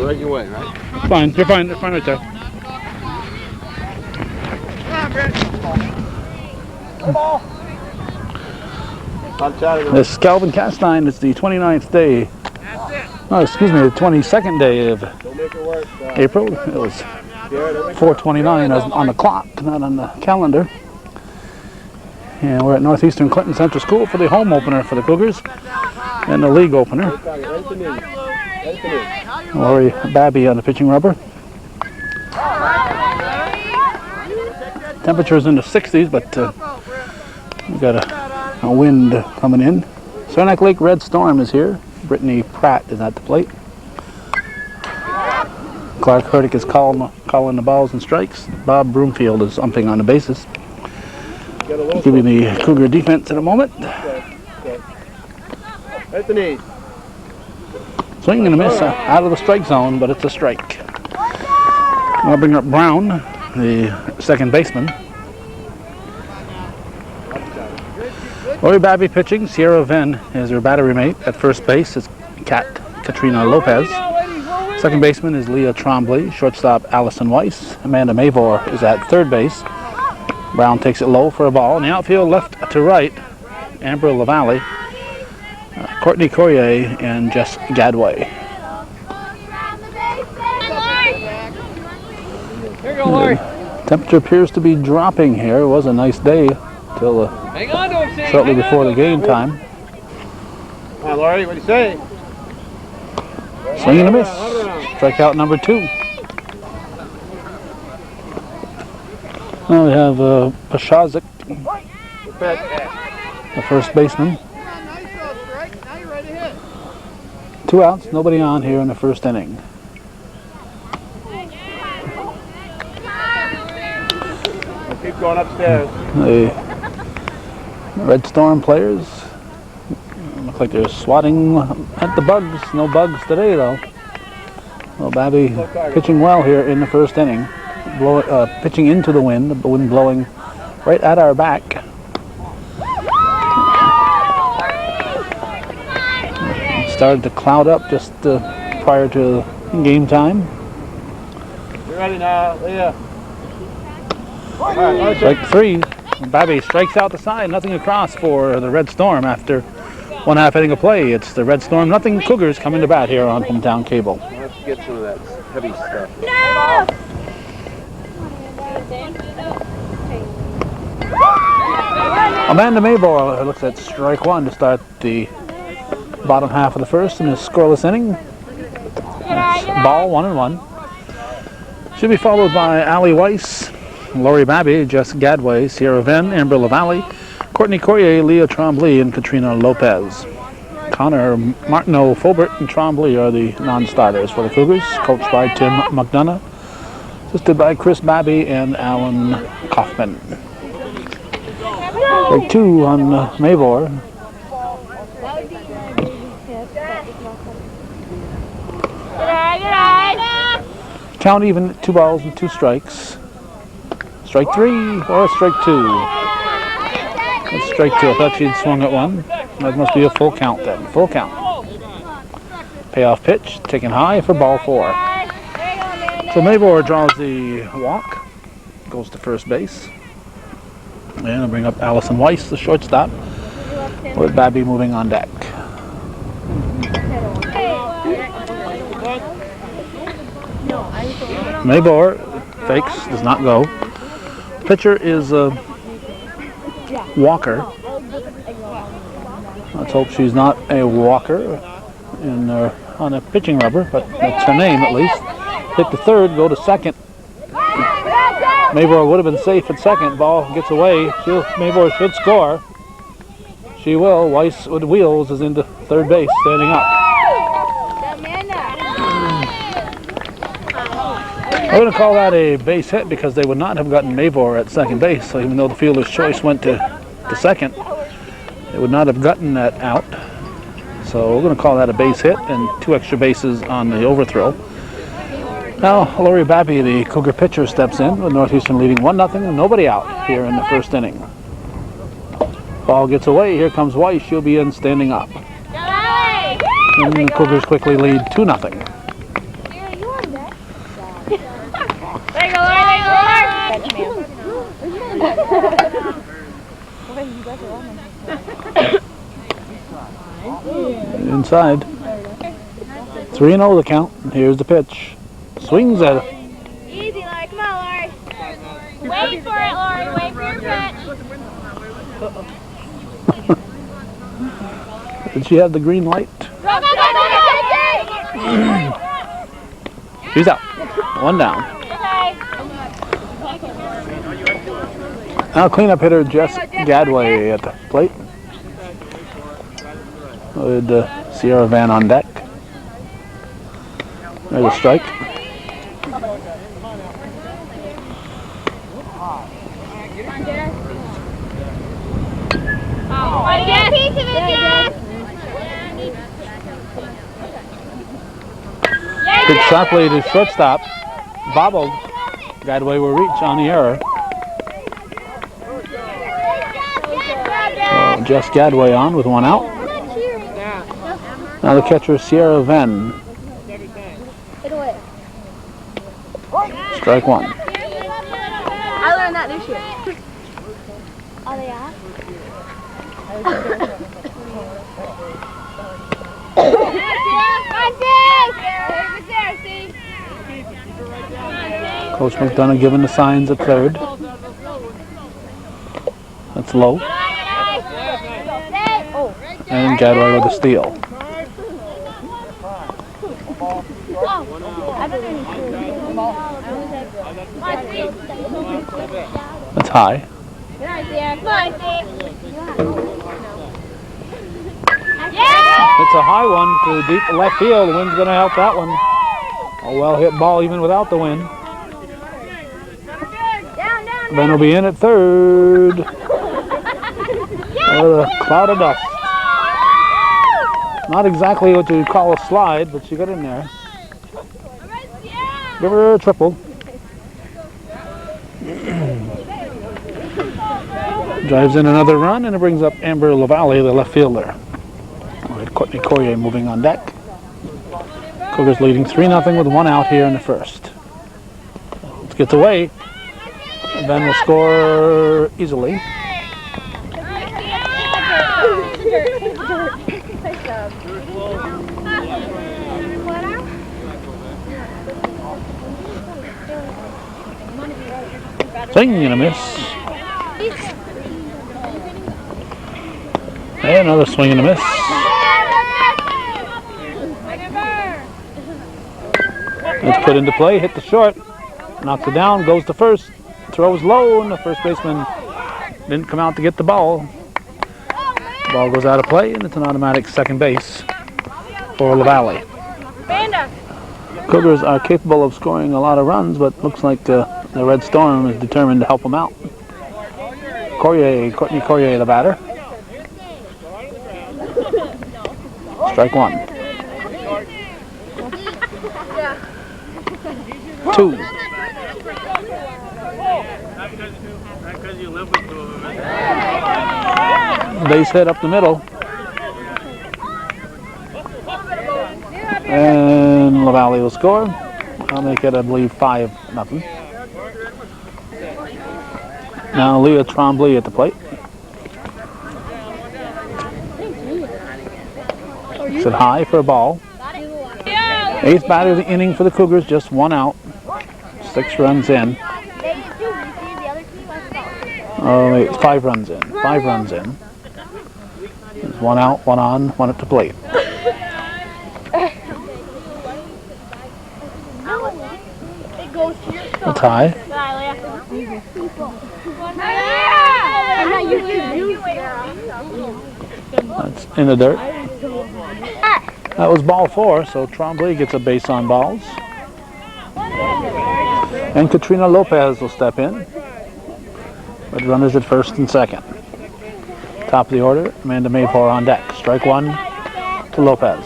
Right your way, right? Fine, you're fine right there. This is Calvin Castine. It's the 29th day. Oh, excuse me, the 22nd day of April. It was 4:29 on the clock, not on the calendar. And we're at Northeastern Clinton Central School for the home opener for the Cougars and the league opener. Lori Babby on the pitching rubber. Temperatures in the 60s, but we've got a wind coming in. Saranac Lake Red Storm is here. Brittany Pratt is at the plate. Clark Hurdick is calling the balls and strikes. Bob Broomfield is umping on the bases. I'll give you the Cougar defense in a moment. Swing and a miss out of the strike zone, but it's a strike. I'll bring up Brown, the second baseman. Lori Babby pitching. Sierra Venn is her battery mate. At first base is Katrina Lopez. Second baseman is Leah Trombley. Shortstop Allison Weiss. Amanda Mavor is at third base. Brown takes it low for a ball. In the outfield, left to right, Amber LaValle, Courtney Courier, and Jess Gadway. Here you go, Lori. Temperature appears to be dropping here. It was a nice day till shortly before the game time. Come on, Lori, what do you say? Swing and a miss. Strikeout number 2. Now we have Pashazik, the first baseman. 2 outs, nobody on here in the first inning. Keep going upstairs. The Red Storm players look like they're swatting at the bugs. No bugs today, though. Well, Babby pitching well here in the first inning. Pitching into the wind blowing right at our back. It started to cloud up just prior to game time. You ready now, Leah? Strike 3. Babby strikes out the side. Nothing across for the Red Storm after 1/2 inning of play. It's the Red Storm, nothing Cougars coming to bat here on Hometown Cable. Let's get some of that heavy stuff. No! Amanda Mabor looks at strike 1 to start the bottom half of the first in this scoreless inning. That's ball 1-1. Should be followed by Allie Weiss, Lori Babby, Jess Gadway, Sierra Venn, Amber LaValle, Courtney Courier, Leah Trombley, and Katrina Lopez. Connor, Martineau, Fulbert, and Trombley are the non-starters for the Cougars, coached by Tim McDonough, assisted by Chris Babby and Alan Kaufman. Strike 2 on Mavor. Count even, 2 balls and 2 strikes. Strike 3 or strike 2? That's strike 2. I thought she'd swung at 1. That must be a full count then. Full count. Payoff pitch, taken high for ball 4. So Mavor draws the walk, goes to first base. And I'll bring up Allison Weiss, the shortstop, with Babby moving on deck. Mavor fakes, does not go. Pitcher is Walker. Let's hope she's not a walker on a pitching rubber, but that's her name at least. Hit the third, go to second. Mavor would have been safe at second. Ball gets away. Mavor should score. She will. Weiss with wheels is into third base, standing up. I'm going to call that a base hit because they would not have gotten Mavor at second base. So even though the fielder's choice went to second, they would not have gotten that out. So we're going to call that a base hit and 2 extra bases on the overthrow. Now Lori Babby, the Cougar pitcher, steps in with Northeastern leading 1-0 and nobody out here in the first inning. Ball gets away. Here comes Weiss. She'll be in standing up. And the Cougars quickly lead 2-0. Inside. 3-0 the count. Here's the pitch. Swings at it. Easy, Lori. Come on, Lori. Wait for it, Lori. Wait for your pitch. Did she have the green light? Go, go, go, go, go. She's out. 1 down. Now cleanup hitter Jess Gadway at the plate. With Sierra Van on deck. There's a strike. Get a piece of it, Jess. Hit sharply to shortstop. Bobbled. Gadway will reach on the error. Jess Gadway on with 1 out. Now the catcher Sierra Van. Strike 1. I learned that this year. Are they off? Coach McDonough giving the signs at third. That's low. And Gadway with a steal. That's high. It's a high one to deep left field. The wind's going to help that one. A well hit ball even without the wind. Ben will be in at third. With a cloud of dust. Not exactly what you call a slide, but she got in there. Give her a triple. Drives in another run, and it brings up Amber LaValle, the left fielder. With Courtney Corrier moving on deck. Cougars leading 3-0 with 1 out here in the first. It gets away. Ben will score easily. Swing and a miss. And another swing and a miss. It's put into play, hit the short, knocks it down, goes to first, throws low, and the first baseman didn't come out to get the ball. The ball goes out of play, and it's an automatic second base for LaValle. Cougars are capable of scoring a lot of runs, but looks like the Red Storm is determined to help them out. Courtney Corrier, the batter. Strike 1. 2. Base hit up the middle. And LaValle will score. I'll make it, I believe, 5-0. Now Leah Trombley at the plate. It's it high for a ball. 8th batter of the inning for the Cougars, just 1 out. 6 runs in. Oh wait, it's 5 runs in. 5 runs in. There's 1 out, 1 on, 1 at the plate. That's high. That's in the dirt. That was ball 4, so Trombley gets a base on balls. And Katrina Lopez will step in. With runners at first and second. Top of the order, Amanda Maypore on deck. Strike 1 to Lopez.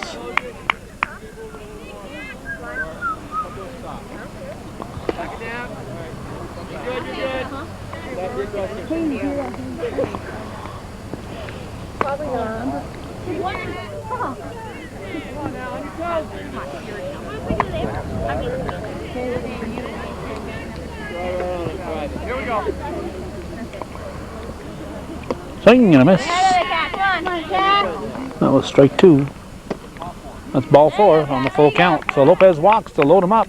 Here we go. Swing and a miss. That was strike 2. That's ball 4 on the full count. So Lopez walks to load him up.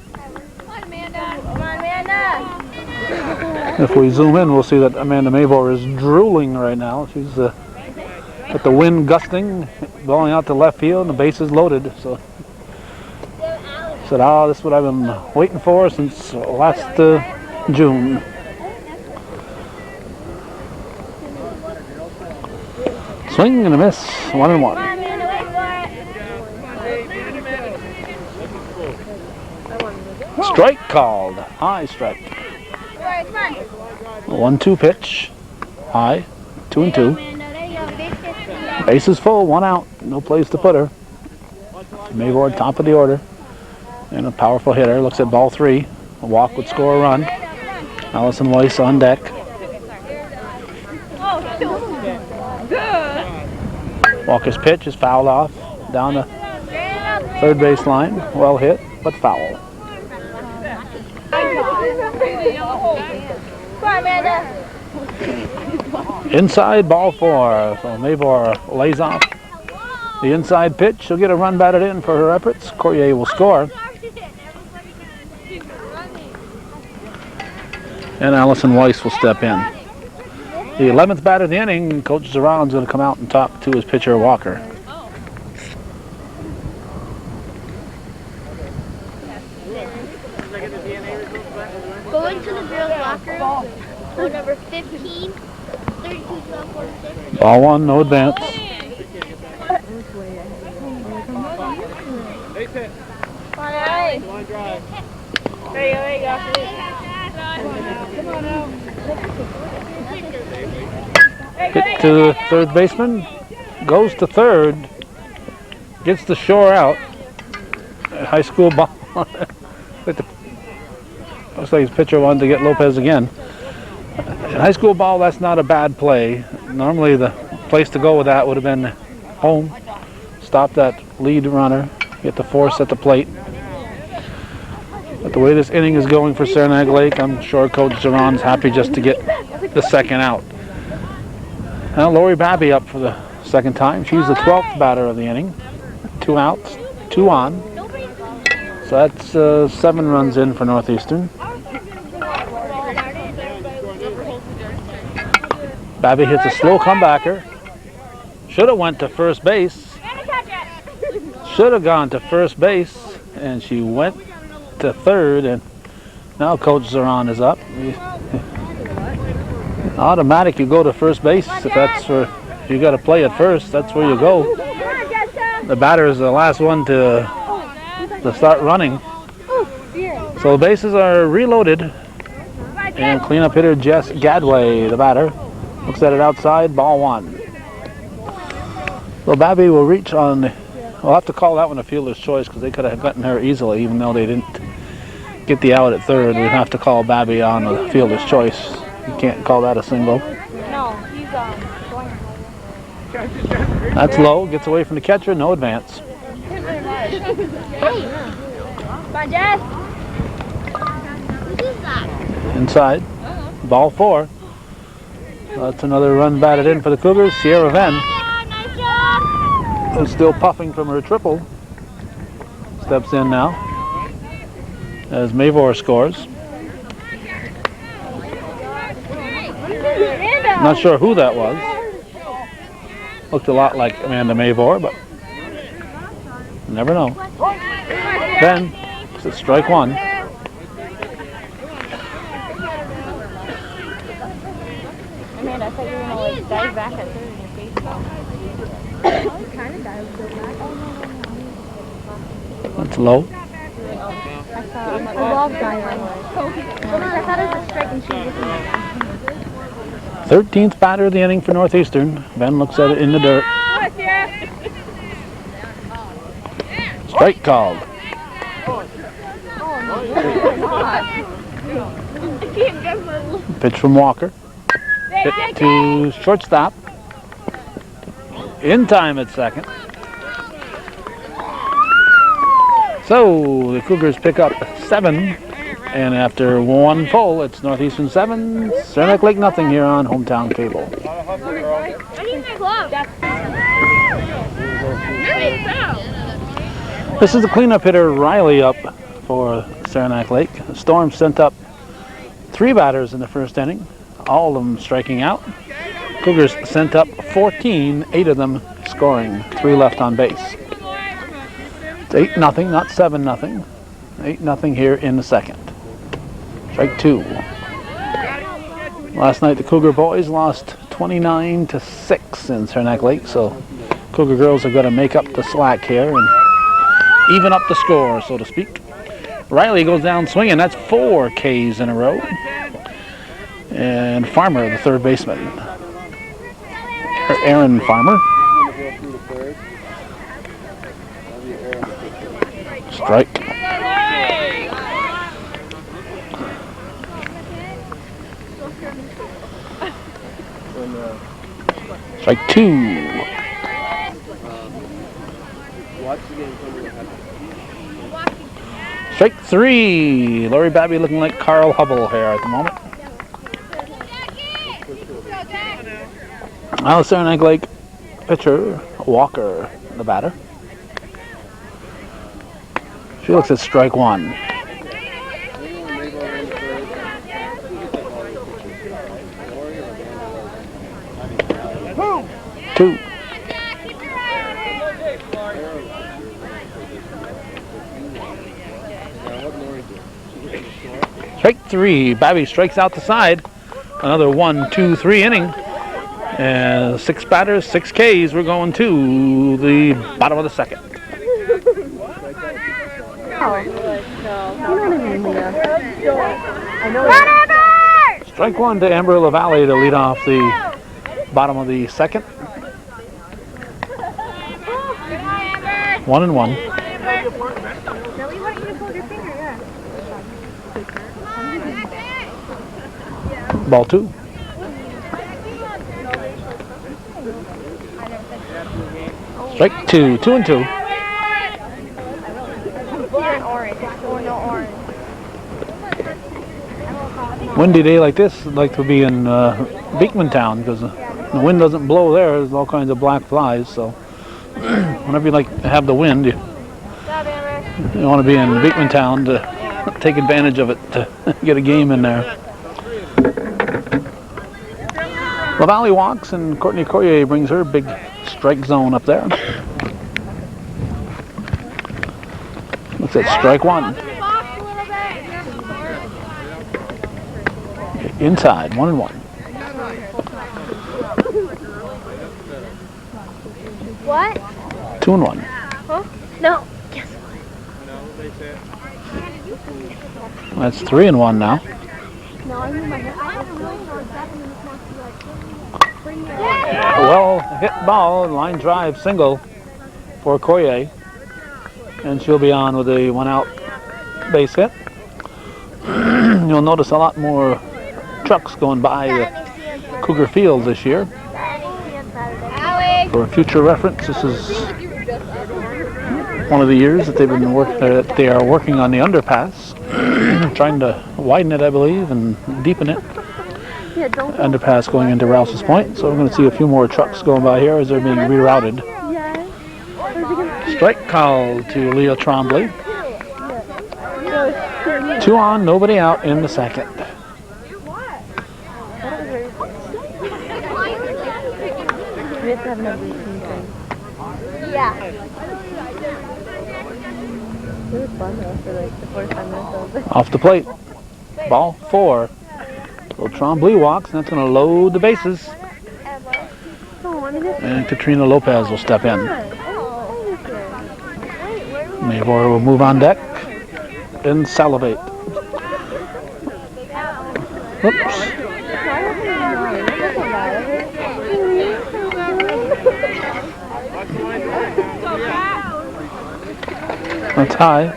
If we zoom in, we'll see that Amanda Mavor is drooling right now. She's got the wind gusting, blowing out to left field, and the base is loaded. So said, "Oh, this is what I've been waiting for since last June." Swing and a miss, 1-1. Strike called, high strike. 1-2 pitch, high, 2-2. Base is full, 1 out, no place to put her. Mavor top of the order, and a powerful hitter. Looks at ball 3. A walk would score a run. Allison Weiss on deck. Walker's pitch is fouled off down the third base line. Well hit, but foul. Inside, ball 4. So Mavor lays off the inside pitch. She'll get a run batted in for her efforts. Courier will score. And Allison Weiss will step in. The 11th batter of the inning, Coach Zaron's going to come out and talk to his pitcher, Walker. Go into the girls' locker room. Go number 15, 32, 12, 46. Ball 1, no advance. Line drive. There you go. Come on out. Hit to the third baseman, goes to third, gets the shore out. High school ball. Looks like his pitcher wanted to get Lopez again. In high school ball, that's not a bad play. Normally the place to go with that would have been home. Stop that lead runner, get the force at the plate. But the way this inning is going for Saranac Lake, I'm sure Coach Zaron's happy just to get the second out. Now Lori Babby up for the second time. She's the 12th batter of the inning. 2 outs, 2 on. So that's 7 runs in for Northeastern. Babby hits a slow comebacker. Should have went to first base. Should have gone to first base, and she went to third, and now Coach Zaron is up. Automatic, you go to first base. If that's where you got to play at first, that's where you go. The batter is the last one to start running. So the bases are reloaded, and cleanup hitter Jess Gadway, the batter, looks at it outside, ball 1. So Babby will reach on. We'll have to call that one a fielder's choice because they could have gotten her easily, even though they didn't get the out at third. We'd have to call Babby on a fielder's choice. You can't call that a single. No, he's going. That's low, gets away from the catcher, no advance. Come on, Jess. What is that? Inside, ball 4. That's another run batted in for the Cougars. Sierra Venn, who's still puffing from her triple, steps in now as Mavor scores. Not sure who that was. Looked a lot like Amanda Mavor, but never know. Then it's strike 1. Amanda, I thought you were going to like dive back at third in your baseball. Kind of dived back. That's low. I saw a log diving. I thought it was a strike and she was looking at it. 13th batter of the inning for Northeastern. Ben looks at it in the dirt. Strike called. Pitch from Walker. Hit to shortstop. In time at second. So the Cougars pick up 7, and after 1 full, it's Northeastern 7, Saranac Lake nothing here on Hometown Cable. This is the cleanup hitter Riley up for Saranac Lake. The Storm sent up 3 batters in the first inning, all of them striking out. Cougars sent up 14, 8 of them scoring, 3 left on base. It's 8-0, not 7-0. 8-0 here in the second. Strike 2. Last night the Cougar boys lost 29-6 in Saranac Lake, so Cougar girls have got to make up the slack here and even up the score, so to speak. Riley goes down swinging. That's 4 Ks in a row. And Farmer, the third baseman. Aaron Farmer. Strike. Strike 2. Strike 3. Lori Babby looking like Carl Hubble here at the moment. Now Saranac Lake pitcher Walker, the batter. She looks at strike 1. 2. Strike 3. Babby strikes out the side. Another 1, 2, 3 inning. And 6 batters, 6 Ks. We're going to the bottom of the second. Strike 1 to Amber LaValle to lead off the bottom of the second. 1-1. Ball 2. Strike 2. 2-2. Windy day like this, I'd like to be in Beekmantown because the wind doesn't blow there. There's all kinds of black flies. So whenever you like to have the wind, you want to be in Beekmantown to take advantage of it to get a game in there. LaValle walks and Courtney Courier brings her big strike zone up there. Looks at strike 1. Inside, 1-1. What? 2-1. Huh? No. Guess what? That's 3-1 now. No, I mean my head. Well hit ball, line drive single for Courier. And she'll be on with a 1-out base hit. You'll notice a lot more trucks going by the Cougar Field this year. For future reference, this is one of the years that they've been they are working on the underpass, trying to widen it, I believe, and deepen it. Underpass going into Rouse's Point, so we're going to see a few more trucks going by here as they're being rerouted. Strike call to Leah Trombley. 2 on, nobody out in the second. Yeah. Off the plate. Ball 4. So Trombley walks, and that's going to load the bases. And Katrina Lopez will step in. Mayvor will move on deck and salivate. Oops. That's high.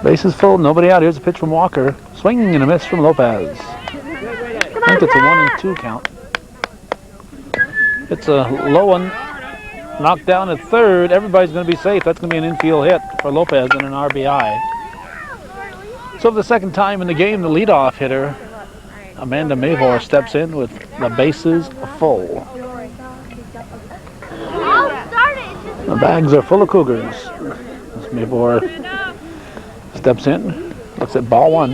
Base is full, nobody out. Here's a pitch from Walker. Swing and a miss from Lopez. I think it's a 1-2 count. It's a low one. Knocked down at third. Everybody's going to be safe. That's going to be an infield hit for Lopez and an RBI. So for the second time in the game, the leadoff hitter, Amanda Mavor, steps in with the bases full. The bags are full of Cougars. As Mavor steps in, looks at ball one.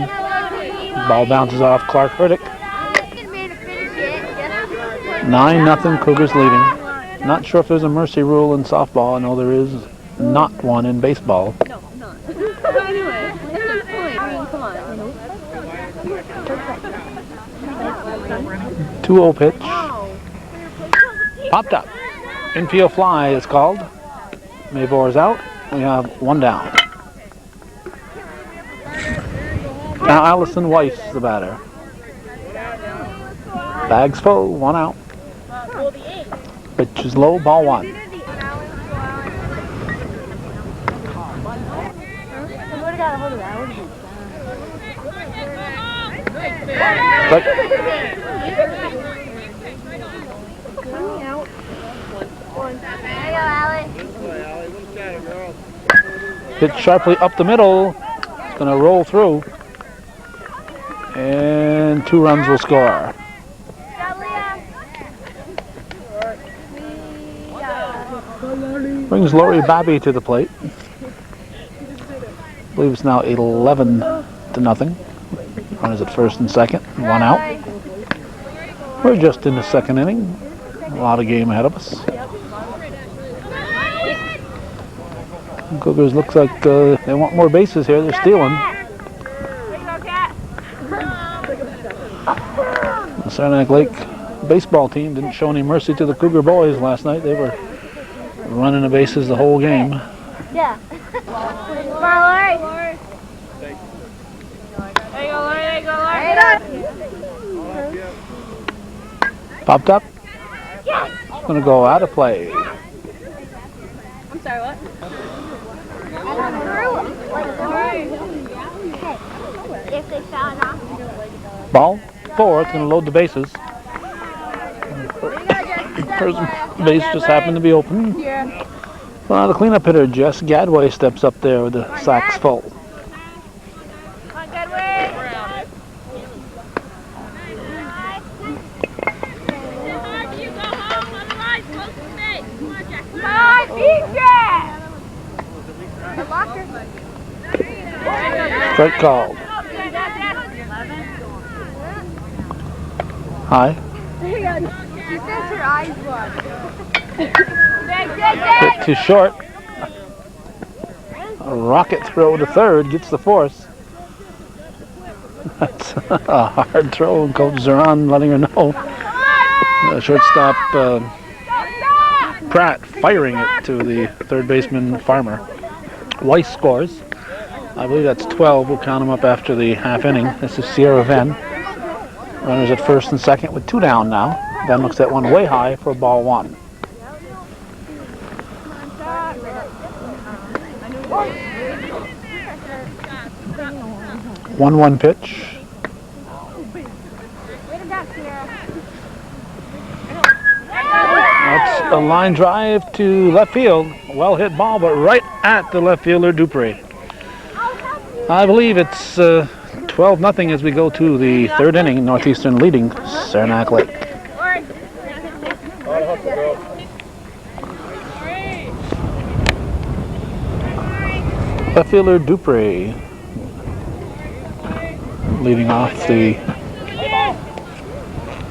Ball bounces off Clark Hurdick. 9-0 Cougars leading. Not sure if there's a mercy rule in softball. I know there is not one in baseball. No, not. Anyway, it's a point. I mean, come on. 2-0 pitch. Popped up. Infield fly is called. Mavor is out. We have one down. Now Allison Weiss, the batter. Bags full, one out. Pitch is low, ball one. Strike. Hit sharply up the middle. It's going to roll through. And 2 runs will score. Brings Lori Babby to the plate. I believe it's now 11-0. Runners at first and second, one out. We're just in the second inning. A lot of game ahead of us. Cougars looks like they want more bases here. They're stealing. The Saranac Lake baseball team didn't show any mercy to the Cougar boys last night. They were running the bases the whole game. Yeah. Come on, Lori. There you go, Lori. There you go, Lori. Popped up. Yes. Going to go out of play. I'm sorry, what? If they found out. Ball 4. It's going to load the bases. First base just happened to be open. Well, the cleanup hitter, Jess Gadway, steps up there with the sacks full. Come on, Gadway. Come on, defense. The locker. Strike called. High. She says her eyes watch. Hit too short. A rocket throw to third gets the force. That's a hard throw, and Coach Zeron letting her know. Shortstop Pratt firing it to the third baseman Farmer. Weiss scores. I believe that's 12. We'll count them up after the half inning. This is Sierra Venn. Runners at first and second with 2 down now. Venn looks at one way high for ball 1. One pitch. That's a line drive to left field. Well hit ball, but right at the left fielder Dupree. I believe it's 12-0 as we go to the third inning. Northeastern leading Saranac Lake. Left fielder Dupree leading off the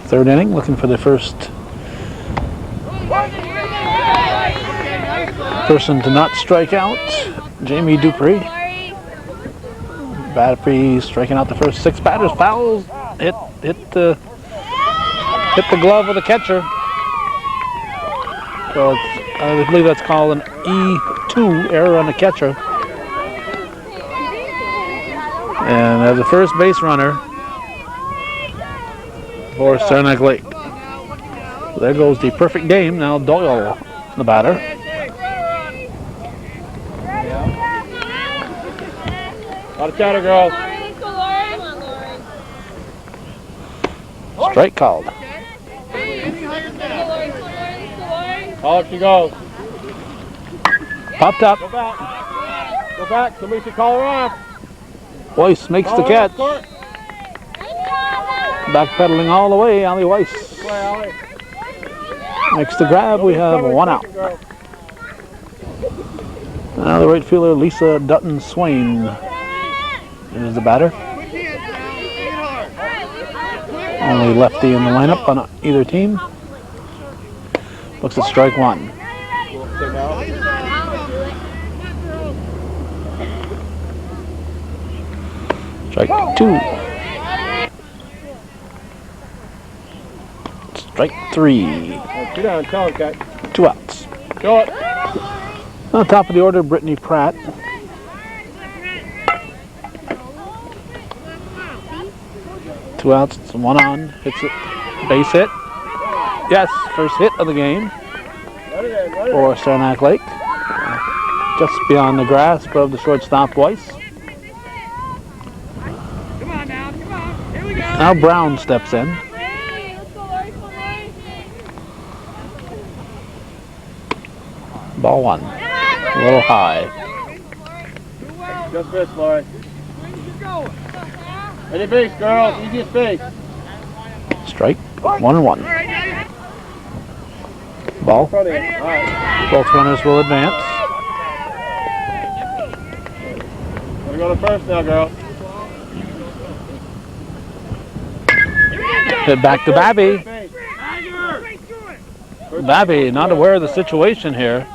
third inning, looking for the first person to not strike out, Jamie Dupree. Dupree striking out the first 6 batters. Fouls hit the glove of the catcher. So I believe that's called an E2 error on the catcher. And as a first base runner for Saranac Lake. There goes the perfect game. Now Doyle, the batter. Out of chatter, girls. Strike called. All up she goes. Popped up. Go back. Go back. Somebody should call her off. Weiss makes the Call her off, catch. Court. Backpedaling all the way, Allie Weiss. Play, Allie. Makes the grab. We have one out. Girl. Now the right fielder, Lisa Dutton Swain, is the batter. Only lefty in the lineup on either team. Looks at strike one. Strike two. Strike three. Get down, tell him, Cat. 2 outs. Show it. On top of the order, Brittany Pratt. Two outs, 1 on. Hits it. Base hit. Yes, first hit of the game for Saranac Lake. Just beyond the grasp of the shortstop Weiss. Now Brown steps in. Ball 1. A little high. Just missed, Lori. Any base, girls. Easiest base. Strike 1-1. Ball. Front of you. All right. Both runners will advance. We're going to first now, girl. Hit back to Babby. Babby, not aware of the situation here.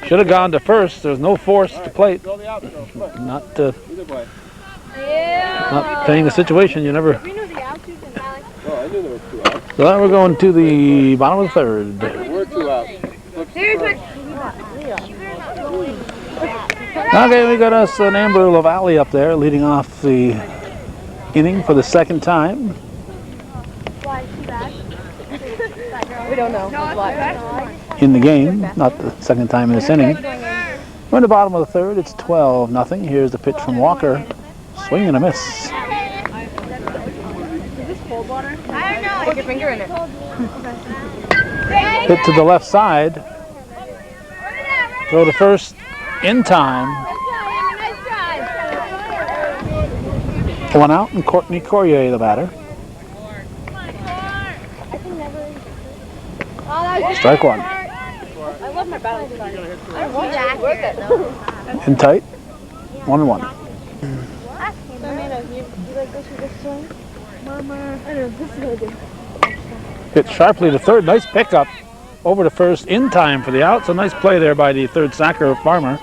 Should have gone to first. There's no force to plate. Go the outfield. Come on. Not Either way. not paying the situation. You never. Oh, I knew there was 2 outs. So now we're going to the bottom of the third. There were 2 outs. Okay, we got us an Amber LaValle up there leading off the inning for the second time. We don't know. In the game, not the second time in this inning. We're in the bottom of the third. It's 12-0. Here's the pitch from Walker. Swing and a miss. Is this cold water? I don't know. Put your finger in it. Hit to the left side. Throw to first in time. 1 out, and Courtney Corrier, the batter. Strike 1. I love my balance card. I don't want that. Worth it though. In tight. 1-1. Hit sharply to third. Nice pickup. Over to first in time for the out. So nice play there by the third sacker Farmer.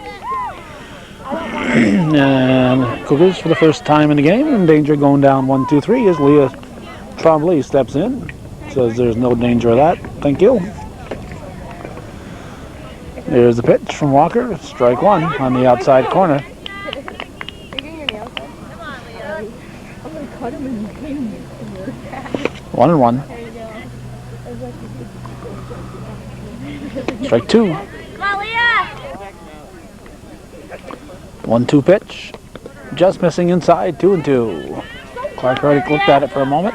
And Cougars for the first time in the game in danger going down 1-2-3 as Leah Trombley steps in. Says there's no danger of that. Thank you. There's the pitch from Walker. Strike 1 on the outside corner. 1-1. Strike 2. 1-2 pitch. Just missing inside. 2-2. Clark already looked at it for a moment.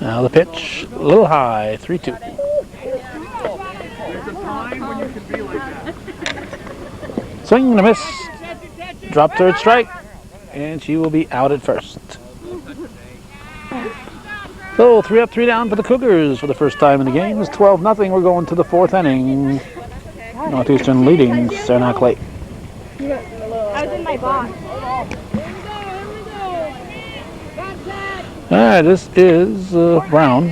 Now the pitch, a little high, 3-2. Swing and a miss. Drop third strike, and she will be out at first. So 3 up, 3 down for the Cougars for the first time in the game. It's 12-0. We're going to the 4th inning. Northeastern leading Saranac Lake. I was in my box. All right, this is Brown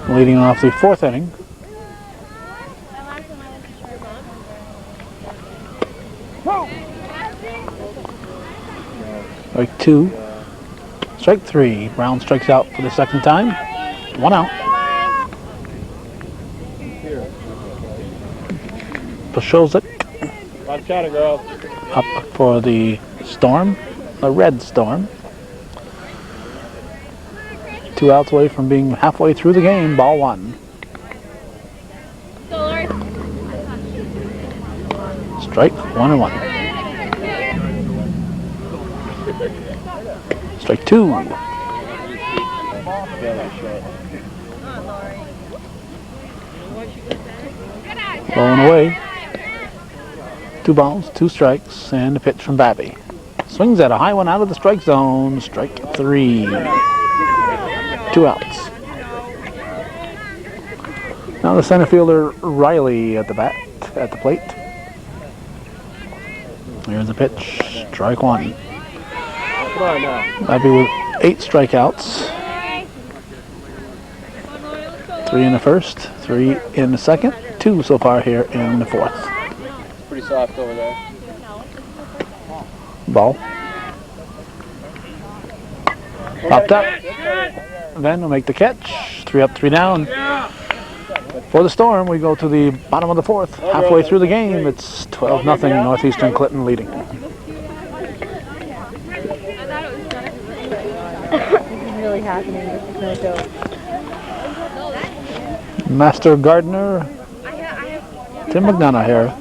leading off the 4th inning. Strike 2. Strike 3. Brown strikes out for the second time. 1 out. Pashozik Watch out, girl. up for the Storm. A Red Storm. 2 outs away from being halfway through the game. Ball 1. Strike 1-1. Strike two. Blowing away. 2 balls, 2 strikes, and a pitch from Babby. Swings at a high one out of the strike zone. Strike 3. 2 outs. Now the center fielder Riley at the bat, at the plate. Here's the pitch. Strike 1. Babby with 8 strikeouts. 3 in the first, 3 in the second, 2 so far here in the fourth. Pretty soft over there. Ball. Popped up. Van will make the catch. 3 up, 3 down. For the Storm, we go to the bottom of the fourth. Halfway through the game, it's 12-0 Northeastern Clinton leading. Really happening. This is no joke. Master Gardener Tim McDonough here.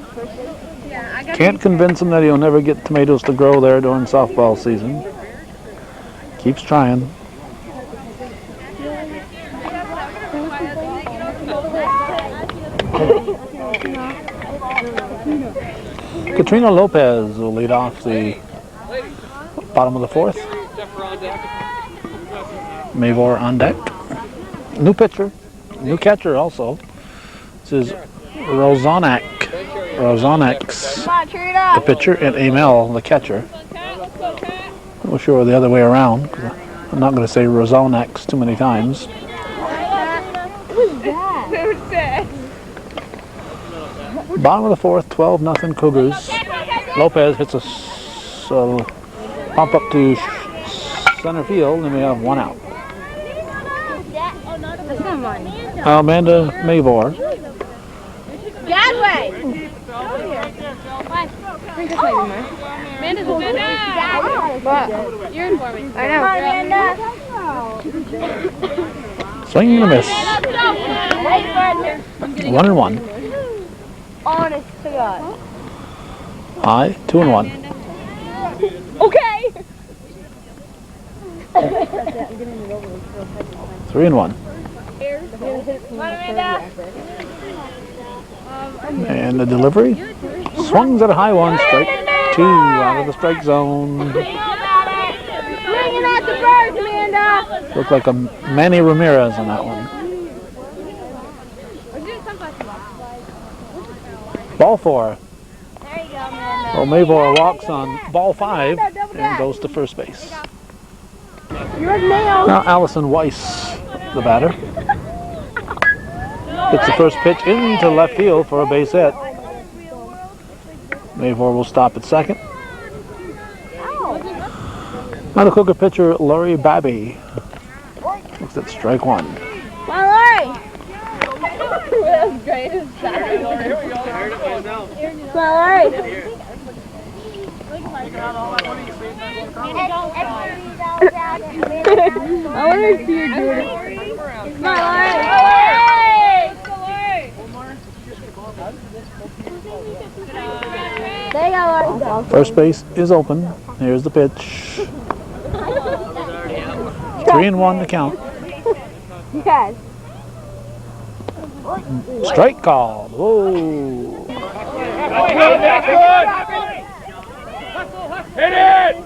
Can't convince him that he'll never get tomatoes to grow there during softball season. Keeps trying. Katrina Lopez will lead off the bottom of the fourth. Mavor on deck. New pitcher, new catcher also. This is Saranac, the pitcher, and Amel, the catcher. I'm not sure the other way around. I'm not going to say Rosanax too many times. Who's that? Bottom of the fourth, 12-0 Cougars. Lopez hits a pump up to center field, and we have 1 out. That's not mine. Amanda Mavor. Gadway! I think this might be mine. Amanda's a good What? You're in for me. I know. Swing and a miss. 1-1. Honest to God. High, 2-1. Okay! 3-1. Amanda. And the delivery. Swings at a high one. Strike 2 out of the strike zone. Bring it out the birds, Amanda! Looked like a Manny Ramirez on that one. Ball 4. There you go, Amanda. Well, Mavor walks on ball 5 and goes to first base. Now Allison Weiss, the batter. Hits the first pitch into left field for a base hit. Mavor will stop at second. Now the Cougar pitcher, Laurie Babby. Looks at strike 1. Come on, Laurie! That was great. Come on, Laurie! I want to see you do it. Come on, Laurie! There you go, Laurie. First base is open. Here's the pitch. 3-1 to count. Yes. Strike called. Whoa. Hit it!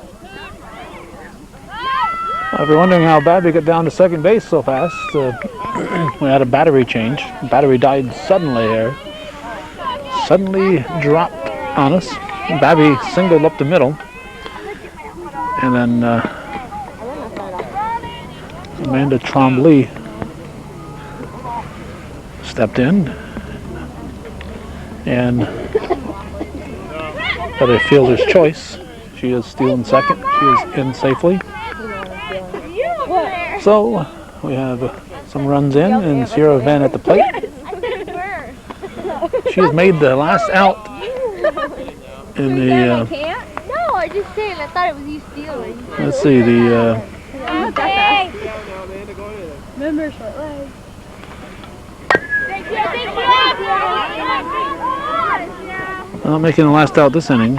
If you're wondering how Babby got down to second base so fast, we had a battery change. Battery died suddenly here. Suddenly dropped on us. Babby singled up the middle. And then Amanda Trombley stepped in and got a fielder's choice. She is stealing second. She is in safely. So we have some runs in and Sierra Van at the plate. She has made the last out in the, No, I just did. I thought it was you stealing. let's see, the, Remember short legs. making the last out this inning.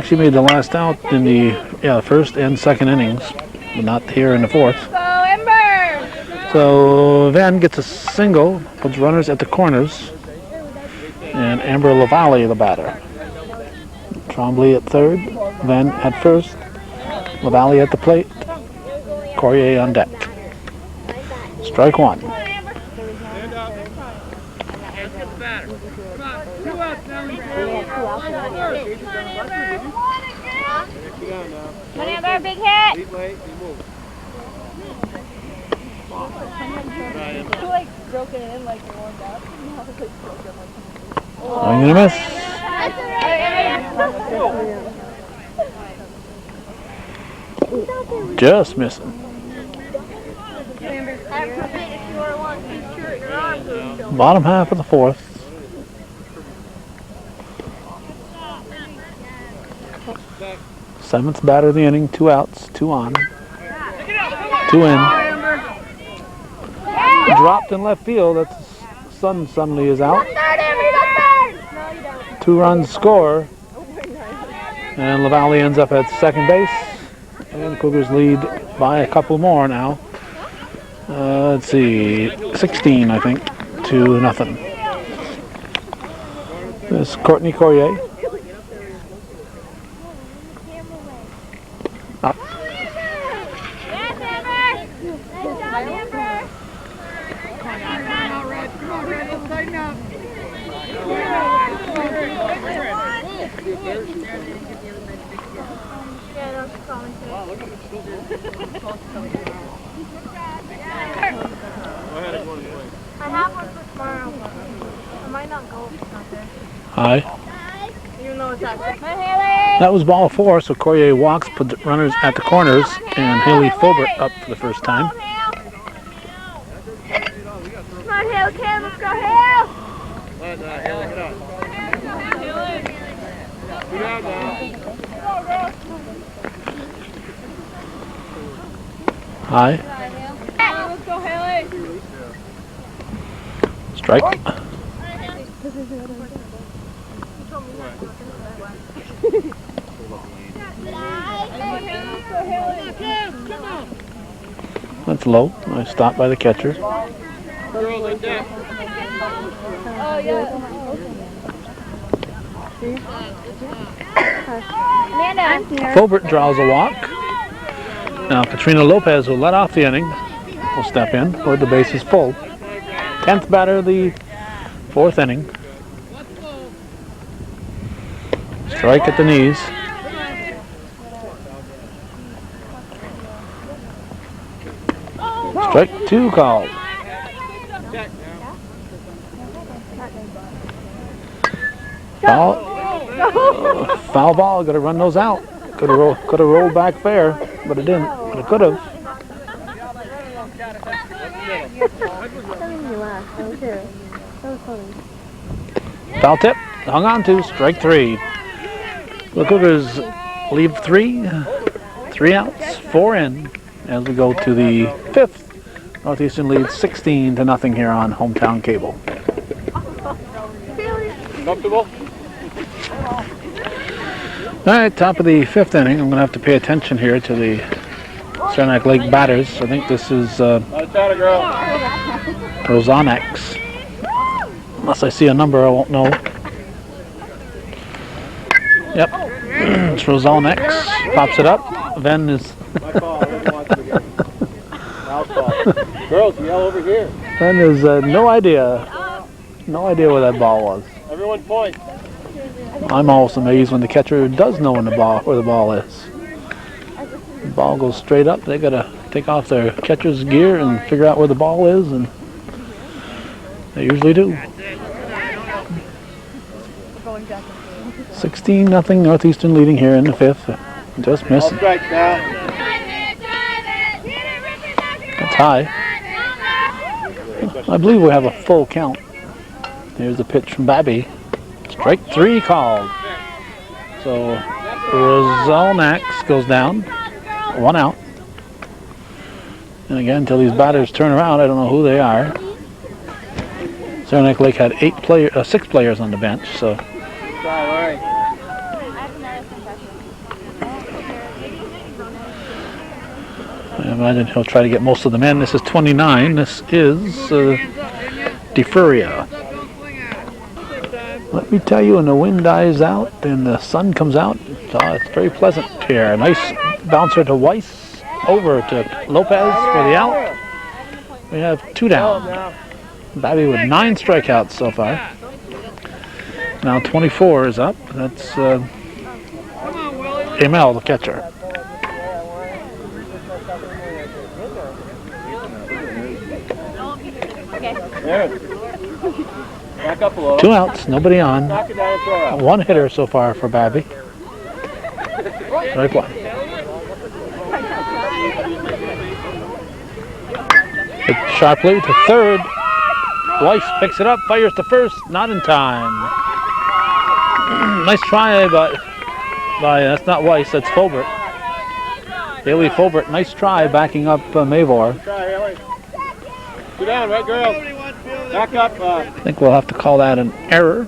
She made the last out in the first and second innings, but not here in the fourth. Go Ember! So Van gets a single, puts runners at the corners, and Amber LaValle the batter. Tremblay at third, Van at first, LaValle at the plate, Courier on deck. Strike one. Amber, big hit! Swing and a miss. Just missing. Bottom half of the fourth. Seventh batter of the inning, 2 outs, 2 on, 2 in. Dropped in left field. That's Sun suddenly is out. 2 runs score, and LaValle ends up at second base, and the Cougars lead by a couple more now. Let's see, 16, I think, to nothing. This is Courtney Courier. Up. I have one for tomorrow. I might not go if it's not there. High. Even though it's not there. That was ball 4, so Courier walks, put the runners at the corners, and Haley Fulbert up for the first time. Come on, Hale, Cam, let's go, Hale! High. Let's go, Haley! Strike. That's low. Nice stop by the catcher. Oh, yeah. Amanda. Fulbert draws a walk. Now Katrina Lopez, who led off the inning, will step in for the bases full. 10th batter of the 4th inning. Strike at the knees. Strike 2 called. Foul, foul ball. Got to run those out. Could have rolled back fair, but it didn't. But it could have. Foul tip. Hung on to. Strike 3. The Cougars leave 3. 3 outs. 4 in. As we go to the 5th. Northeastern leads 16-0 here on Hometown Cable. Comfortable? All right, top of the 5th inning. I'm going to have to pay attention here to the Saranac Lake batters. I think this is Rosanak's. Unless I see a number, I won't know. Yep, it's Rosanak's. Pops it up. Ven is. Girls, yell over here. Ven is no idea where that ball was. Everyone point. I'm almost amazed when the catcher does know where the ball is. The ball goes straight up. They gotta take off their catcher's gear and figure out where the ball is, and they usually do. 16-0 Northeastern leading here in the 5th. Just missing. Strike now. That's high. I believe we have a full count. Here's a pitch from Babby. Strike 3 called. So Rosalnax goes down. 1 out. And again, until these batters turn around, I don't know who they are. Saranac Lake had 6 players on the bench, so. I have another confession. I imagine he'll try to get most of them in. This is 29. This is Defuria. Let me tell you, when the wind dies out and the sun comes out, it's very pleasant here. Nice bouncer to Weiss, over to Lopez for the out. We have 2 down. Babby with 9 strikeouts so far. Now 24 is up. That's Emil, the catcher. Back up a little. 2 outs, nobody on. Knock it down and throw out. 1 hitter so far for Babby. Strike 1. Hit sharply to third. Weiss picks it up, fires to first, not in time. Nice try by that's not Weiss, that's Fulbert. Haley Fulbert, nice try backing up Mavor. Try, Haley. 2 down, right, girls? Back up. I think we'll have to call that an error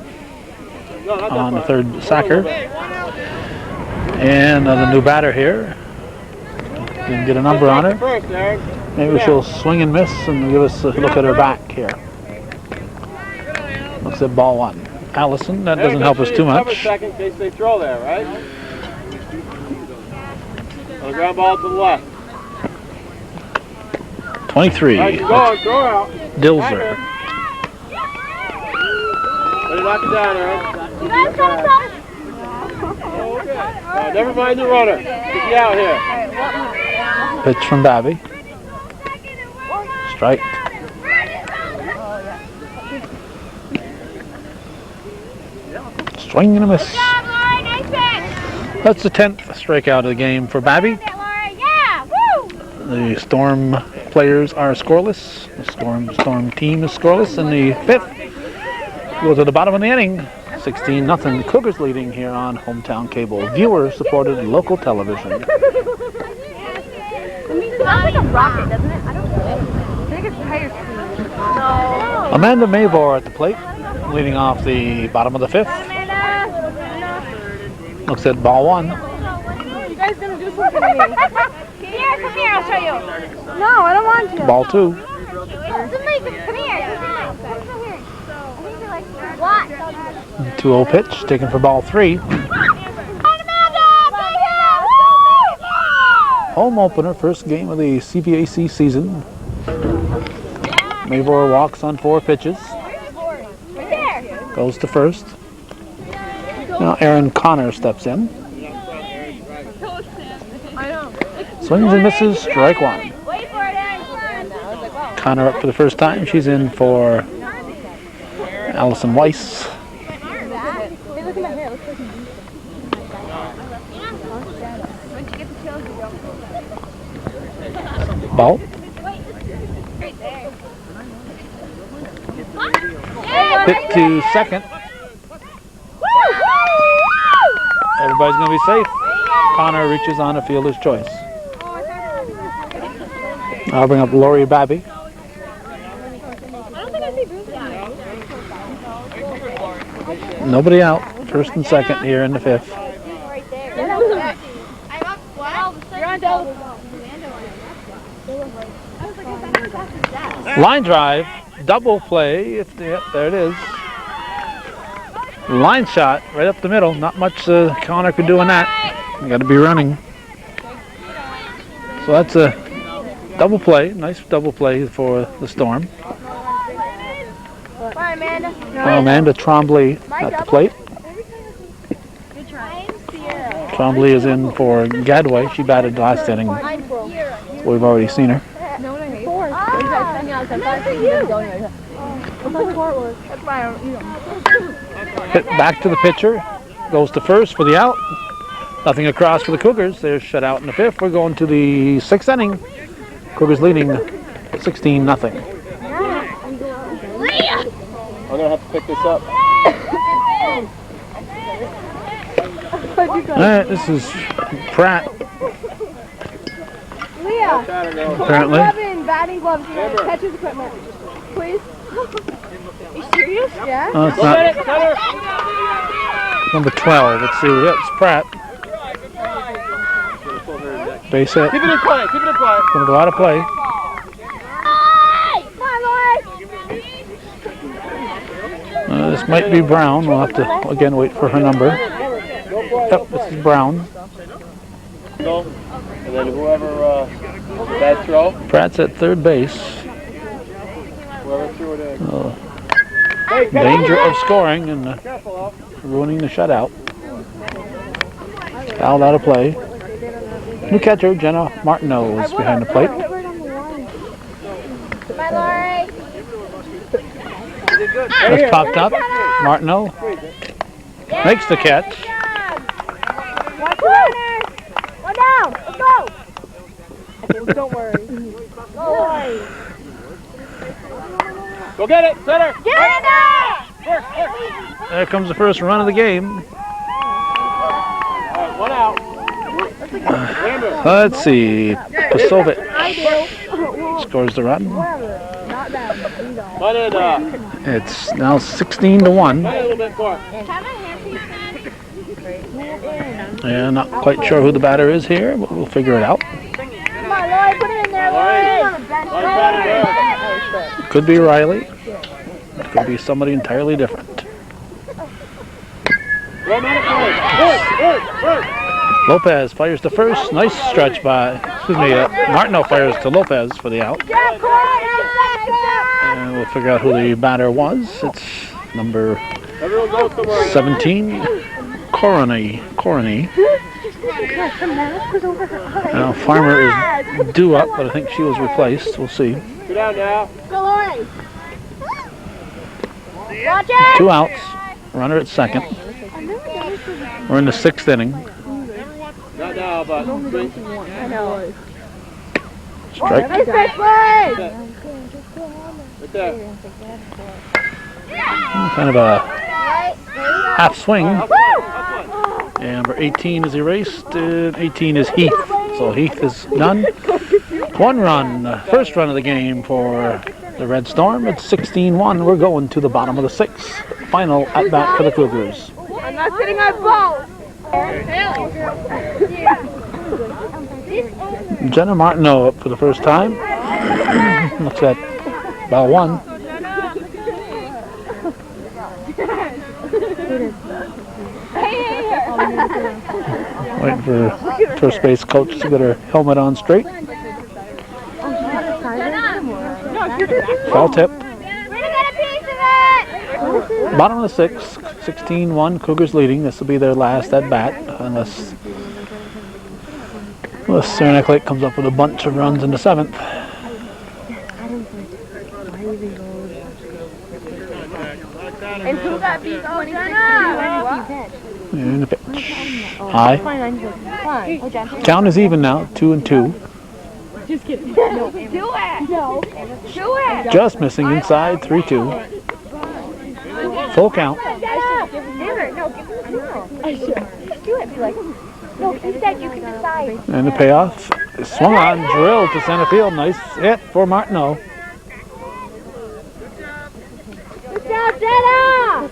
No, not that on the far. third sacker. And the new batter here. Didn't get a number on her. First, Aaron. Maybe she'll swing and miss and give us a look at her back here. Looks at ball 1. Allison, that doesn't help us too Cover much. second in case they throw there, right? On the ground ball to the left. 23. All right, keep going, throw out. Dilzer. Ready to knock it down, Aaron. You guys got some? Never mind the runner. Get you out here. Pitch from Babby. Strike. Swing and a miss. That's the 10th strikeout of the game for Babby. The Storm players are scoreless. The Storm team is scoreless. And the 5th goes to the bottom of the inning. 16-0. Cougars leading here on Hometown Cable. Viewer-supported local television. It sounds like a rocket, doesn't it? I don't know. I think it's tire screaming. No. Amanda Mavor at the plate, leading off the bottom of the 5th. Looks at ball 1. You guys gonna do something to me? Come here, I'll show you. No, I don't want to. Ball 2. Somebody, come here. What? 2-0 pitch, taken for ball 3. Home opener, first game of the CBAC season. Mavor walks on 4 pitches. Goes to first. Now Aaron Connor steps in. Swings and misses, strike 1. Connor up for the first time. She's in for Allison Weiss. Ball. Hit to second. Everybody's going to be safe. Connor reaches on a fielder's choice. I'll bring up Lori Babby. Nobody out. First and second here in the 5th. Line drive, double play. Yep, there it is. Line shot right up the middle. Not much Connor could do on that. You got to be running. So that's a double play. Nice double play for the Storm. Amanda Trombley at the plate. Trombley is in for Gadway. She batted last inning. We've already seen her. Hit back to the pitcher. Goes to first for the out. Nothing across for the Cougars. They're shut out in the 5th. We're going to the 6th inning. Cougars leading 16-0. I'm going to have to pick this up. All right, this is Pratt. Leah, Apparently. batting gloves, catcher's equipment, please. You serious? Yeah. Oh, it's not. Number 12. Let's see. That's Pratt. Base hit. Keep it in play. Keep it in play. Gonna go out of play. This might be Brown. We'll have to again wait for her number. Yep, this is Brown. Go. And then whoever that throw. Pratt's at third base. Whoever threw it in. Danger of scoring and ruining the shutout. Fouled out of play. New catcher, Jenna Martineau, is behind the plate. That's popped up. Martineau makes the catch. One down. Let's go. Don't worry. Go get it. Center. Get it now. There comes the first run of the game. All right, one out. Let's see. Pasovic scores the run. It's now 16-1. Yeah, not quite sure who the batter is here, but we'll figure it out. Come on, Lloyd, put it in there, Lloyd. Could be Riley. It could be somebody entirely different. Lopez fires to first. Nice stretch by, Martineau fires to Lopez for the out. And we'll figure out who the batter was. It's number 17, Corony. Now Farmer is due up, but I think she was replaced. We'll see. Go down now. Watch it. 2 outs. Runner at second. We're in the 6th inning. Not now, but three. Strike. Right there. Kind of a half swing. And number 18 is erased, and 18 is Heath. So Heath is done. 1 run, first run of the game for the Red Storm. It's 16-1. We're going to the bottom of the 6th. Final at bat for the Cougars. I'm not sitting on ball. Jenna Martineau up for the first time. Looks at ball 1. Waiting for first base coach to get her helmet on straight. Foul tip. Bottom of the 6th, 16-1, Cougars leading. This will be their last at bat, unless Saranac Lake comes up with a bunch of runs in the 7th. And who got beat? And the pitch. High. Count is even now, 2-2. Just kidding. No. Do it. No. Do it. Just missing inside, 3-2. Full count. No, give him I should. Just do it. Be like, no, he said you can decide. And the payoff is swung on, drilled to center field. Nice hit for Martineau. Good job, Jenna!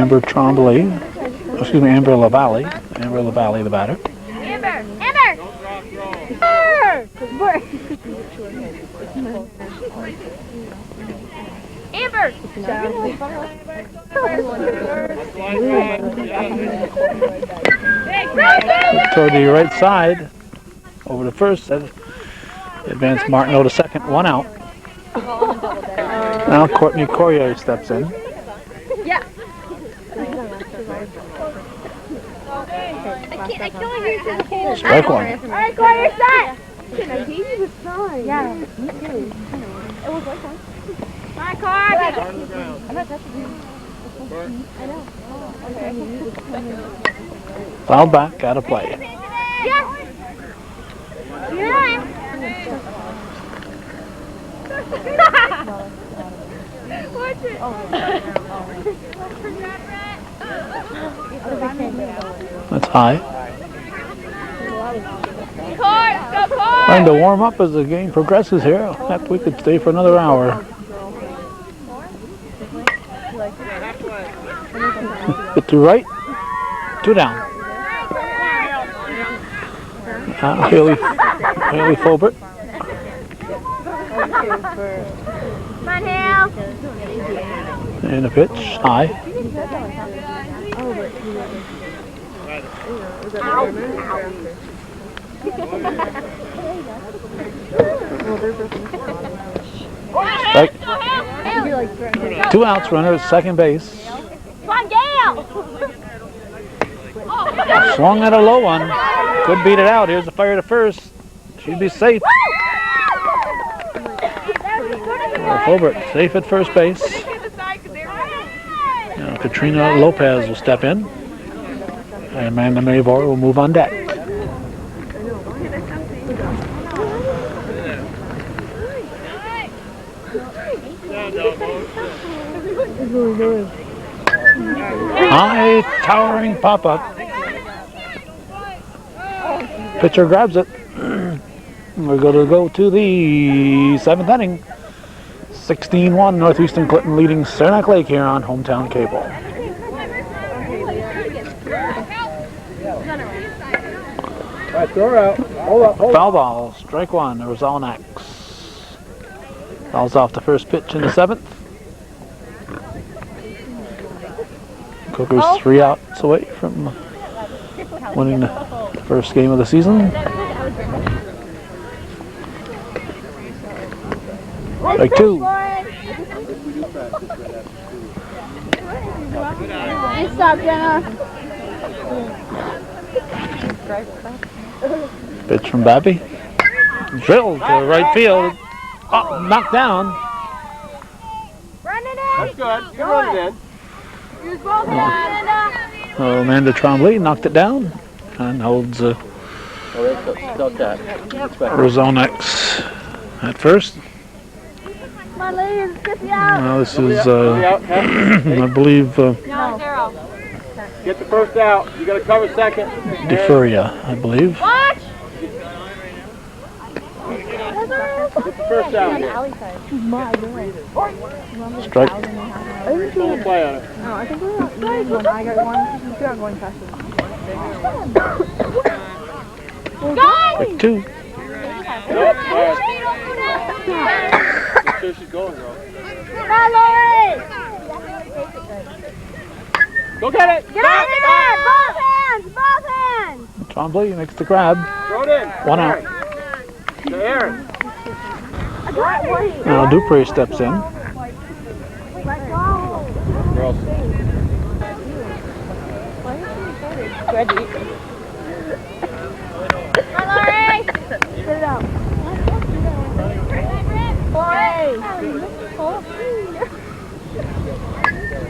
Amber Tremblay. Excuse me, Amber LaValle. Amber LaValle, the batter. Amber! Toward the right side, over to first. Advanced Martineau to second, 1 out. Now Courtney Courier steps in. Yeah. Strike 1. All right, Courier, set! He was fine. Yeah, me too. It was like one. My car! I'm not touching you. I know. Okay. Foul back, out of play. Yes! Yeah! Watch it! That's high. Go, Trying to warm up as the game progresses here. Heck, we could stay for another hour. Hit to right. 2 down. Haley Fulbert. Come on, Hale. And a pitch, high. Strike. 2 outs, runner at second base. Come on, Gale. Swung at a low one. Could beat it out. Here's the fire to first. She'd be safe. Fulbert safe at first base. Now Katrina Lopez will step in. And Amanda Mayvor will move on deck. High towering pop-up. Pitcher grabs it. We're going to go to the 7th inning. 16-1 Northeastern Clinton leading Saranac Lake here on Hometown Cable. All right, throw her out. Hold up, hold up. Foul ball, strike 1, Saranac. Fouls off the first pitch in the 7th. Cougars 3 outs away from winning the first game of the season. Strike 2. Good stop, Jenna. Pitch from Babby. Drilled to right field. Oh, knocked down. Run it in. That's good. You run it in. Use both hands. Amanda Trombley knocked it down and holds Rozonex at first. Come on, ladies, get the out. Now this is, Out, I believe, No, 0. Get the first out. You got to cover second. DeFuria, I believe. Watch. Get the first out. Strike. Don't play on it. No, I think we're not one. I got one. You're not going faster. Strike 2. Nope, bad. That's where she's going, girl. Go get it! Get it! Both hands! Both hands! Trombley makes the grab. Throw it in. 1 out. To Aaron. Now Dupree steps in. Girls. Come on, Laurie! Get it out.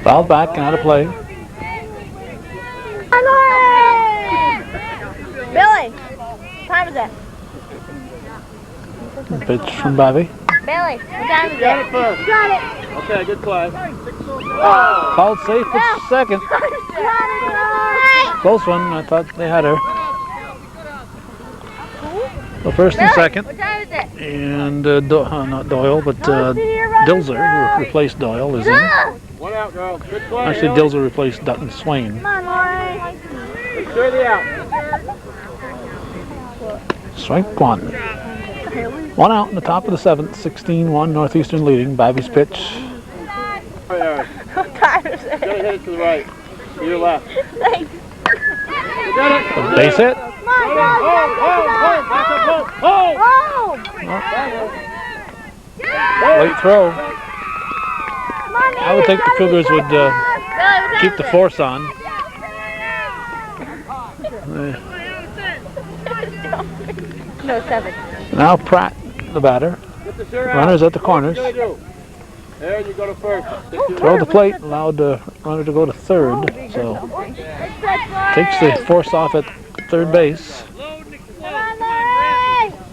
Fouled back and out of play. Come on, Billy! What time is it? Pitch from Babby. Billy, what time is Got it? it first. Got it! Okay, good play. Called safe at second. Close one. I thought they had her. The first and second. What time is it? And not Doyle, but Dilzer, who replaced Doyle, is in. 1 out, girl. Good play. Actually, Haley. Dilzer replaced Dutton Swain. Come on, Laurie! Secure the out. Strike 1. 1 out in the top of the 7th. 16-1 Northeastern leading. Babby's pitch. All right, What time is you gotta hit it to the right. To your left. Thanks. You got it. Base hit. Come on, Home, home, home, back up, home, home. Late throw. I would think the Cougars would keep the force on. No, 7. Now Pratt, the batter. Get the zero out. Runners at the corners. What are you gonna do? There, you go to first. Throw the plate, allowed the runner to go to third. So takes the force off at third base.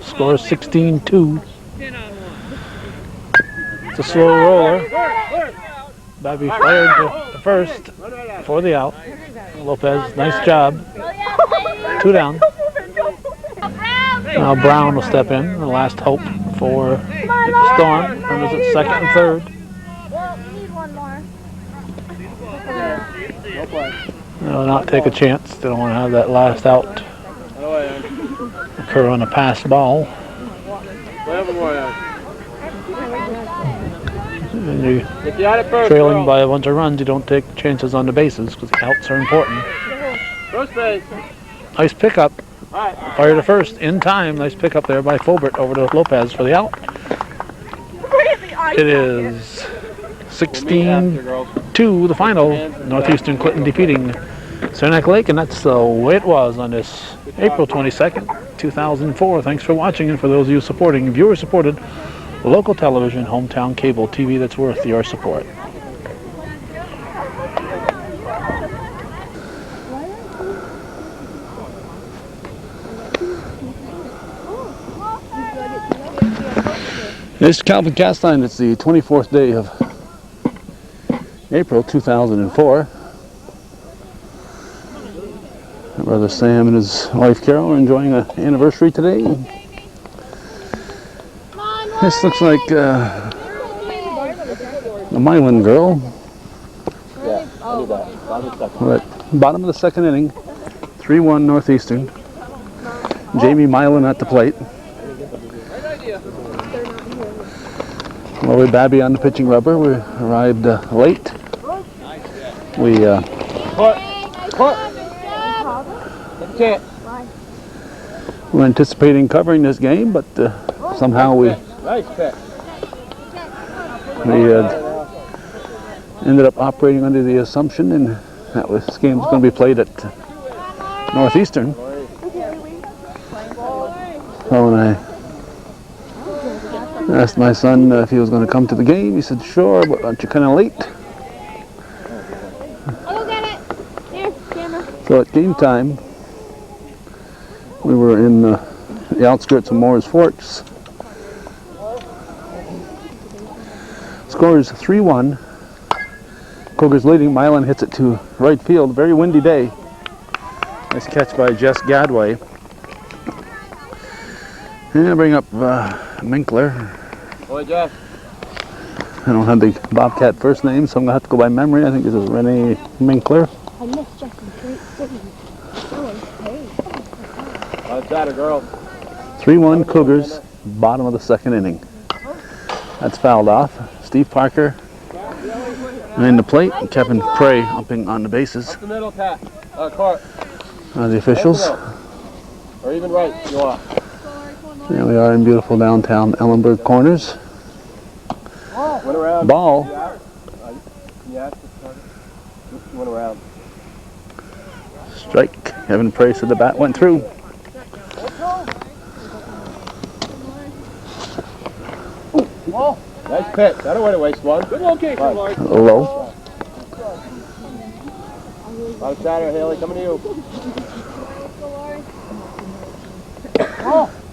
Score is 16-2. It's a slow roller. Babby fired to first for the out. Lopez, nice job. 2 down. Now Brown will step in, the last hope for Storm. Runners at second and third. Well, we need one more. No play. They'll not take a chance. They don't want to have that last out occur on a pass ball. And you're trailing by a bunch of runs, you don't take chances on the bases because the outs are important. First base. Nice pickup. Fire to first in time. Nice pickup there by Fulbert over to Lopez for the out. It is 16-2 the final. Northeastern Clinton defeating Saranac Lake, and that's the way it was on this April 22nd, 2004. Thanks for watching, and for those of you supporting, viewer-supported local television, hometown cable TV that's worth your support. This is Calvin Castine. It's the 24th day of April 2004. My brother Sam and his wife Carol are enjoying an anniversary today. This looks like the Milan girl. We're at bottom of the second inning, 3-1 Northeastern. Jamie Milan at the plate. Lori Babby on the pitching rubber. We arrived late. We're anticipating covering this game, but somehow we ended up operating under the assumption and that this game was going to be played at Northeastern. So when I asked my son if he was going to come to the game, he said, sure, but aren't you kind of late? I'll get it. Here, camera. So at game time, we were in the outskirts of Moore's Forks. Score is 3-1. Cougars leading. Milan hits it to right field. Very windy day. Nice catch by Jess Gadway. And I bring up Minkler. Boy, Jeff. I don't have the Bobcat first name, so I'm going to have to go by memory. I think this is Renee Minkler. I missed Justin. Great city. Outside a girl. 3-1 Cougars, bottom of the second inning. That's fouled off. Steve Parker behind the plate, and Kevin Prey umping on the bases. Up the middle, Pat. Court. The officials. Or even right, you are. Here we are in beautiful downtown Ellenburg Corners. Went around. Ball. Yeah. Went around. Strike. Kevin Prey said the bat went through. Nice pitch. That'll way to waste one. Good location, Mark. Low. Outsider, Haley, coming to you.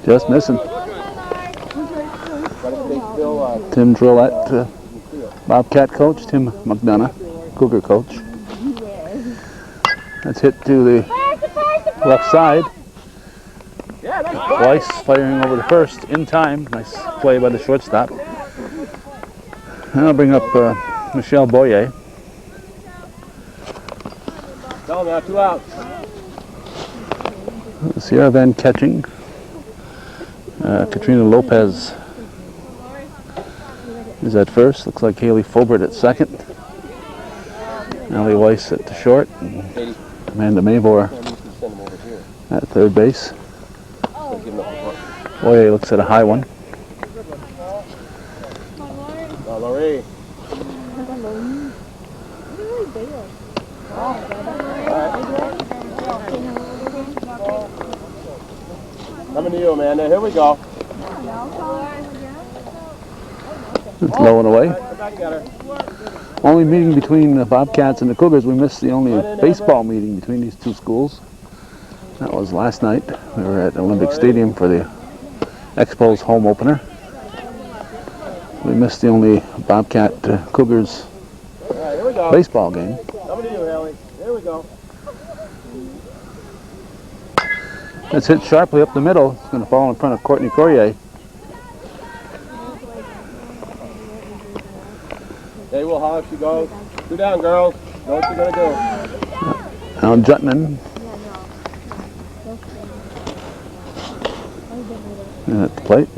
Just missing. Tim Drillette, Bobcat coach. Tim McDonough, Cougar coach. That's hit to the left side. Weiss firing over to first in time. Nice play by the shortstop. And I'll bring up Michelle Boyer. No, now 2 outs. Sierra Van catching. Katrina Lopez is at first. Looks like Haley Fulbert at second. Allie Weiss at the short. And Amanda Mavor at third base. Boyer looks at a high one. Laurie. Coming to you, Amanda. Here we go. It's low and away. Only meeting between the Bobcats and the Cougars. We missed the only baseball meeting between these two schools. That was last night. We were at Olympic Stadium for the Expos home opener. We missed the only Bobcat Cougars baseball game. Coming to you, Haley. Here we go. It's hit sharply up the middle. It's going to fall in front of Courtney Courier. They will holler if she goes. 2 down, girls. Know what you're going to do. Now Jutman at the plate.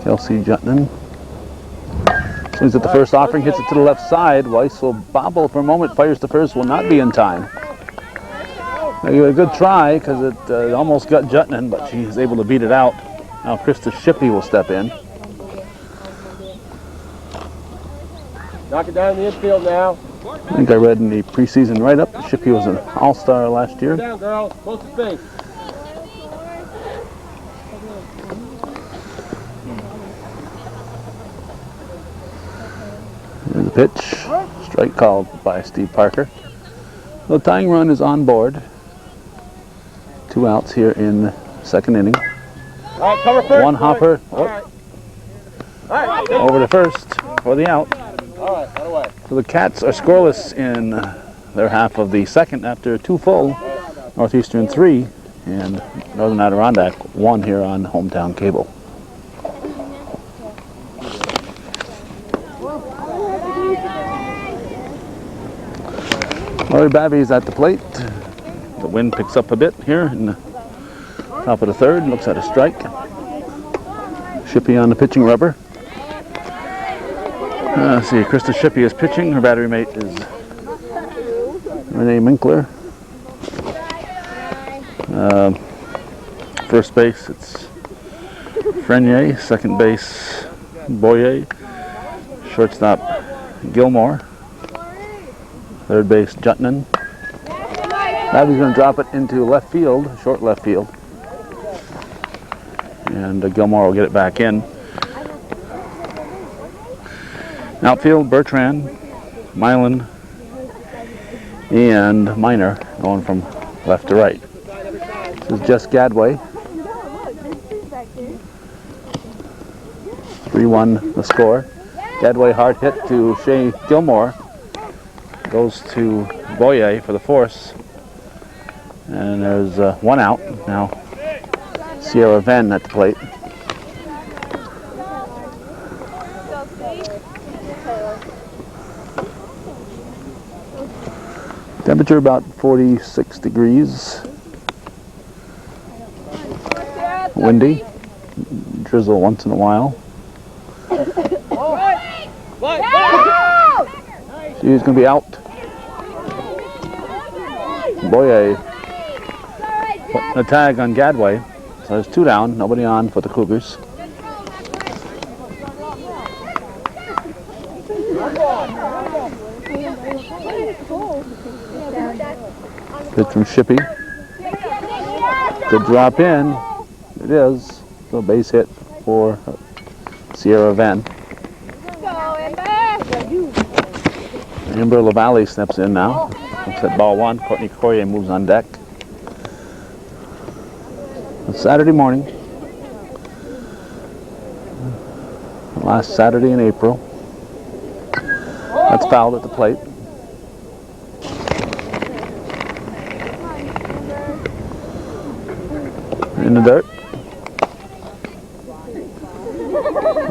Kelsey Jutman. Swings at the first offering, hits it to the left side. Weiss will bobble for a moment, fires the first, will not be in time. Now, you had a good try because it almost got Jutman, but she is able to beat it out. Now Krista Shippey will step in. Knock it down in the infield now. I think I read in the preseason write-up, Shippey was an all-star last year. Down, girl. Close to space. There's a pitch. Strike called by Steve Parker. The tying run is on board. 2 outs here in the second inning. All right, cover first. One hopper. All right. All right. Over to first for the out. All right, that away. So the Cats are scoreless in their half of the second after 2 full. Northeastern 3 and Northern Adirondack 1 here on Hometown Cable. Laurie Babby's at the plate. The wind picks up a bit here in the top of the third. Looks at a strike. Shippey on the pitching rubber. Let's see, Krista Shippey is pitching. Her battery mate is Renee Minkler. First base, it's Frenier. Second base, Boyer. Shortstop, Gilmore. Third base, Jutman. Babby's going to drop it into left field, short left field. And Gilmore will get it back in. Outfield, Bertrand, Milan, and Minor going from left to right. This is Jess Gadway. 3-1 the score. Gadway hard hit to Shea Gilmore. Goes to Boyer for the force. And there's 1 out. Now Sierra Venn at the plate. Temperature about 46 degrees. Windy. Drizzle once in a while. She's going to be out. Boyer putting a tag on Gadway. So there's 2 down, nobody on for the Cougars. Pitch from Shippey. Good drop in. It is. So base hit for Sierra Venn. Amber LaValle steps in now. Looks at ball 1. Courtney Courier moves on deck. It's Saturday morning. Last Saturday in April. That's fouled at the plate. In the dirt.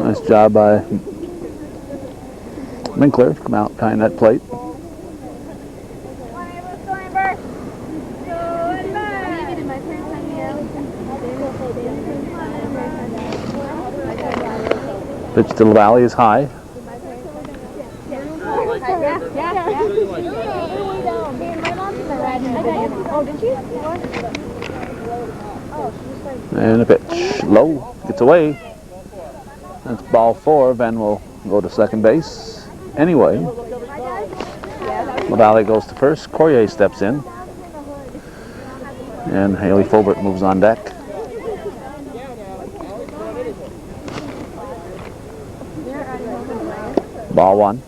Nice job by Minkler to come out behind that plate. Pitch to LaValle is high. And a pitch low, gets away. That's ball 4. Venn will go to second base. Anyway, LaValle goes to first. Courier steps in. And Haley Fulbert moves on deck. Ball 1.